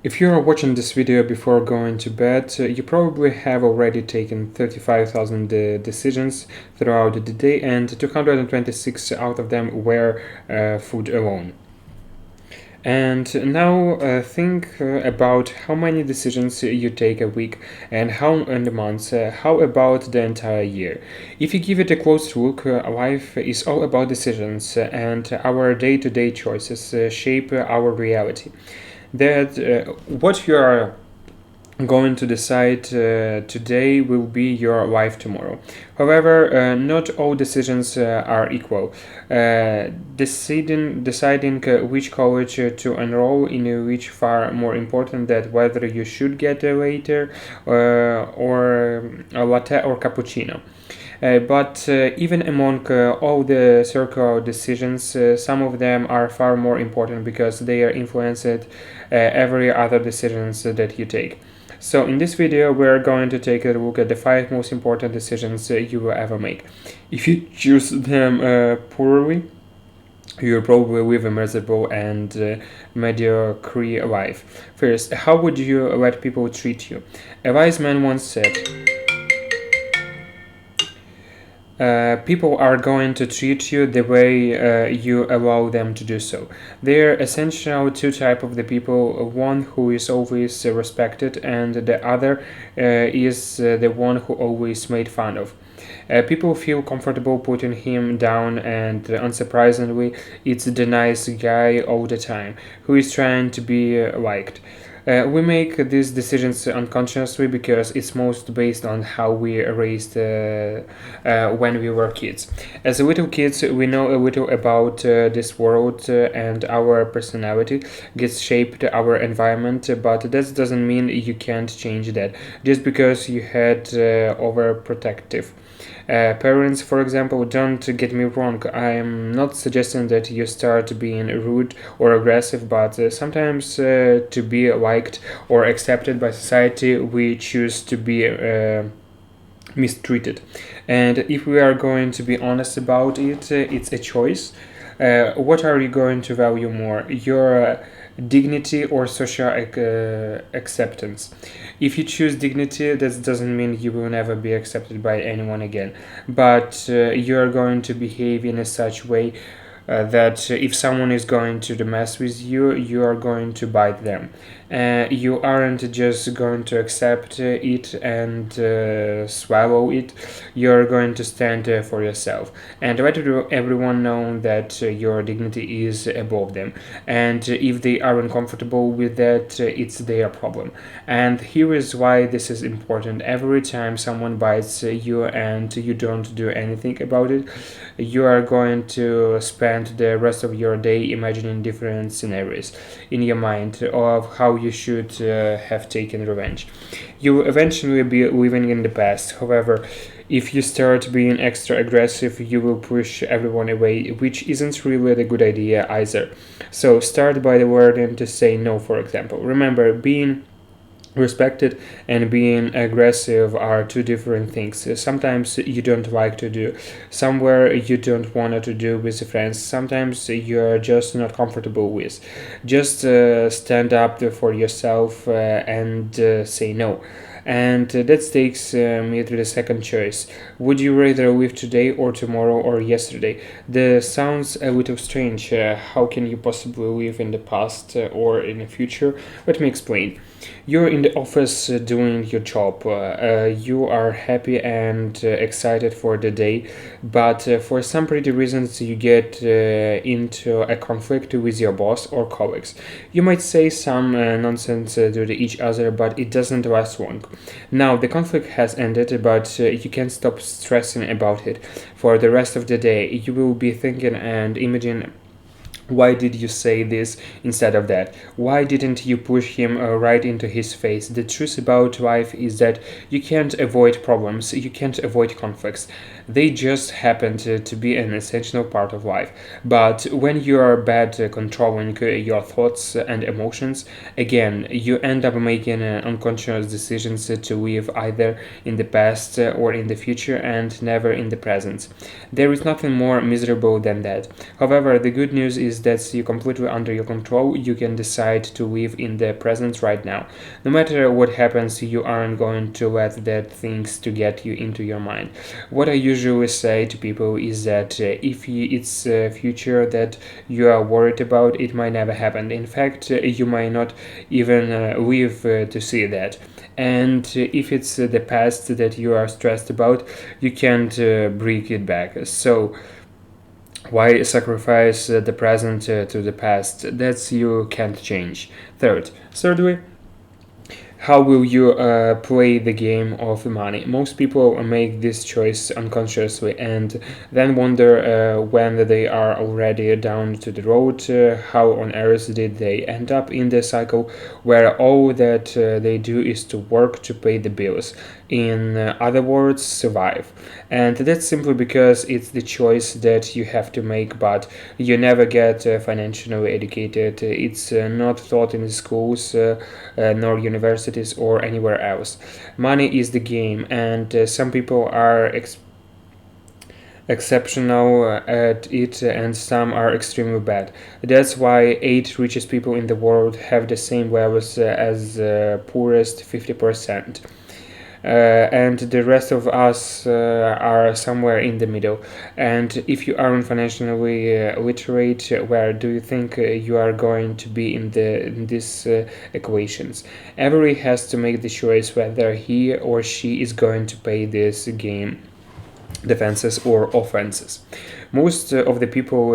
If you are watching this video before going to bed, you probably have already taken 35,000 decisions throughout the day, and 226 out of them were food alone. And now think about how many decisions you take a week and how in the months, how about the entire year. If you give it a close look, life is all about decisions, and our day-to-day choices shape our reality. That what you are going to decide today will be your life tomorrow. However, not all decisions are equal. Deciding which college to enroll in which far more important than whether you should get a later or a latte or cappuccino. But even among all the circle decisions, some of them are far more important because they are influenced every other decisions that you take. So in this video, we're going to take a look at the 5 most important decisions you will ever make. If you choose them poorly, you'll probably live a miserable and mediocre life. First, how would you let people treat you? A wise man once said, people are going to treat you the way you allow them to do so. There are essentially two types of the people: one who is always respected, and the other is the one who always made fun of. People feel comfortable putting him down, and unsurprisingly, it's the nice guy all the time who is trying to be liked. We make these decisions unconsciously because it's most based on how we raised when we were kids. As little kids, we know a little about this world, and our personality gets shaped our environment, but that doesn't mean you can't change that just because you had overprotective parents. For example. Don't get me wrong, I'm not suggesting that you start being rude or aggressive, but sometimes to be liked or accepted by society, we choose to be mistreated. And if we are going to be honest about it, it's a choice. What are you going to value more, your dignity or social acceptance? If you choose dignity, that doesn't mean you will never be accepted by anyone again, but you are going to behave in a such way that if someone is going to mess with you, you are going to bite them. You aren't just going to accept it and swallow it. You are going to stand for yourself and let everyone know that your dignity is above them. And if they are uncomfortable with that, it's their problem. And here is why this is important. Every time someone bites you and you don't do anything about it, you are going to spend the rest of your day imagining different scenarios in your mind of how you should have taken revenge. You will eventually be living in the past. However, if you start being extra aggressive, you will push everyone away, which isn't really a good idea either. So start by learning to say no, for example. Remember, being respected and being aggressive are two different things. Sometimes you don't like to do somewhere you don't want to do with friends. Sometimes you're just not comfortable with. Just stand up for yourself and say no. And that takes me to the second choice. Would you rather live today or tomorrow or yesterday? This sounds a little strange. How can you possibly live in the past or in the future? Let me explain. You're in the office doing your job. You are happy and excited for the day, but for some pretty reasons, you get into a conflict with your boss or colleagues. You might say some nonsense to each other, but it doesn't last long. Now, the conflict has ended, but you can't stop stressing about it. For the rest of the day, you will be thinking and imagining, why did you say this instead of that? Why didn't you push him right into his face? The truth about life is that you can't avoid problems, you can't avoid conflicts. They just happen to be an essential part of life. But when you are bad controlling your thoughts and emotions, again, you end up making unconscious decisions to live either in the past or in the future and never in the present. There is nothing more miserable than that. However, the good news is is that you're completely under your control. You can decide to live in the present right now. No matter what happens, you aren't going to let that things to get you into your mind. What I usually say to people is that if it's a future that you are worried about, it might never happen. In fact, you might not even live to see that. And if it's the past that you are stressed about, you can't bring it back. So why sacrifice the present to the past? That's you can't change. Thirdly, how will you play the game of money? Most people make this choice unconsciously and then wonder when they are already down to the road, how on earth did they end up in the cycle where all that they do is to work to pay the bills. In other words, survive. And that's simply because it's the choice that you have to make, but you never get financially educated. It's not taught in the schools, nor universities or anywhere else. Money is the game, and some people are exceptional at it and some are extremely bad. That's why 8 richest people in the world have the same values as the poorest 50%. And the rest of us are somewhere in the middle. And if you aren't financially literate, where do you think you are going to be in these equations? Every has to make the choice whether he or she is going to play this game, defenses or offenses. Most of the people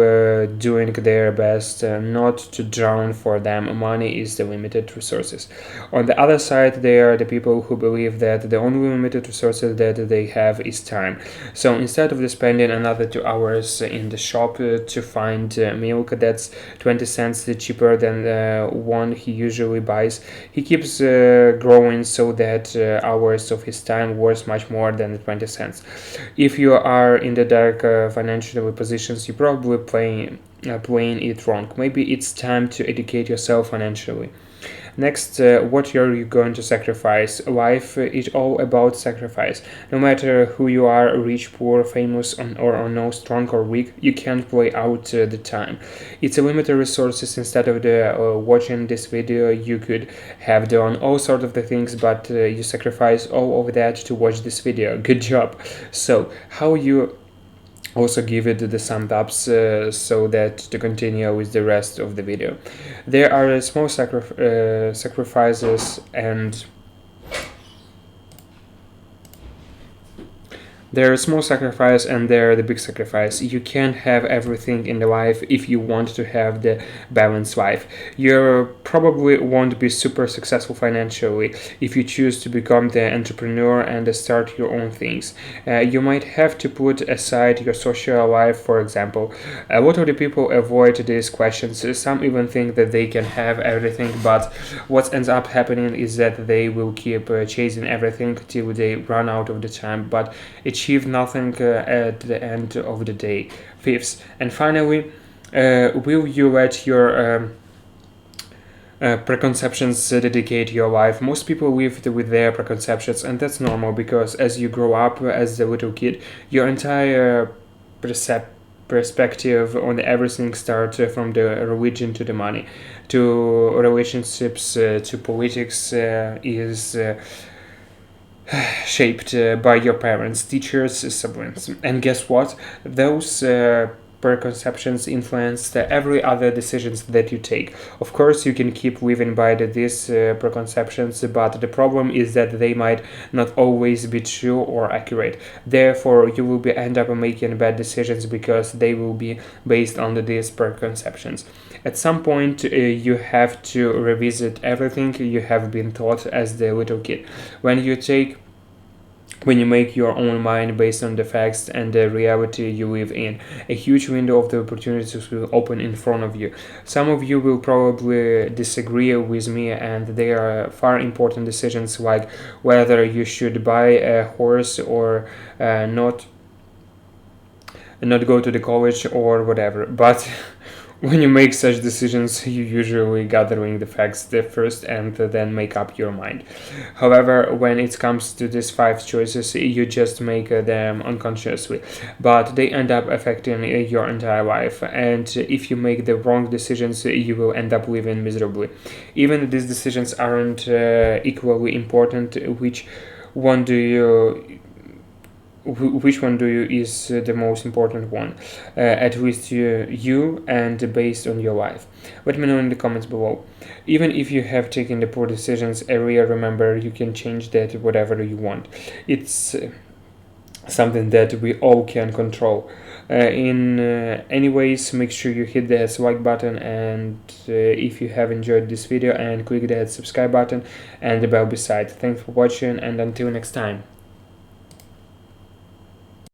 doing their best not to drown for them. Money is the limited resources. On the other side, there are the people who believe that the only limited resources that they have is time. So instead of spending another 2 hours in the shop to find milk that's 20 cents cheaper than the one he usually buys, he keeps growing so that hours of his time worth much more than the 20 cents. If you are in the dark financial positions, you're probably playing it wrong. Maybe it's time to educate yourself financially. Next, what are you going to sacrifice? Life is all about sacrifice. No matter who you are, rich, poor, famous, or no, strong or weak, you can't play out the time. It's a limited resources. Instead of the watching this video, you could have done all sorts of the things, but you sacrifice all of that to watch this video. Good job. So, how you also give it the thumbs ups so that to continue with the rest of the video. There are small sacrifices and there are small sacrifice and there are the big sacrifice. You can't have everything in the life if you want to have the balanced life. You probably won't be super successful financially if you choose to become the entrepreneur and start your own things. You might have to put aside your social life, for example. A lot of the people avoid these questions. Some even think that they can have everything, but what ends up happening is that they will keep chasing everything till they run out of the time, but achieve nothing at the end of the day. Fifth, and finally, will you let your preconceptions dedicate your life? Most people live with their preconceptions, and that's normal because as you grow up as a little kid, your entire perspective on everything starts from the religion to the money, to relationships, to politics is shaped by your parents, teachers, siblings. And guess what? Those preconceptions influence every other decisions that you take. Of course, you can keep living by these preconceptions, but the problem is that they might not always be true or accurate. Therefore, you will end up making bad decisions because they will be based on these preconceptions. At some point, you have to revisit everything you have been taught as the little kid. When you make your own mind based on the facts and the reality you live in, a huge window of the opportunities will open in front of you. Some of you will probably disagree with me, and there are far important decisions like whether you should buy a horse or not go to the college or whatever. But When you make such decisions, you usually gathering the facts the first and then make up your mind. However, when it comes to these five choices, you just make them unconsciously, but they end up affecting your entire life. And if you make the wrong decisions, you will end up living miserably. Even these decisions aren't equally important. One do you which one do you is the most important one, at least you and based on your life? Let me know in the comments below. Even if you have taken the poor decisions earlier, remember you can change that whatever you want. It's something that we all can control. In anyways, make sure you hit that like button, and if you have enjoyed this video, and click that subscribe button and the bell beside. Thanks for watching, and until next time.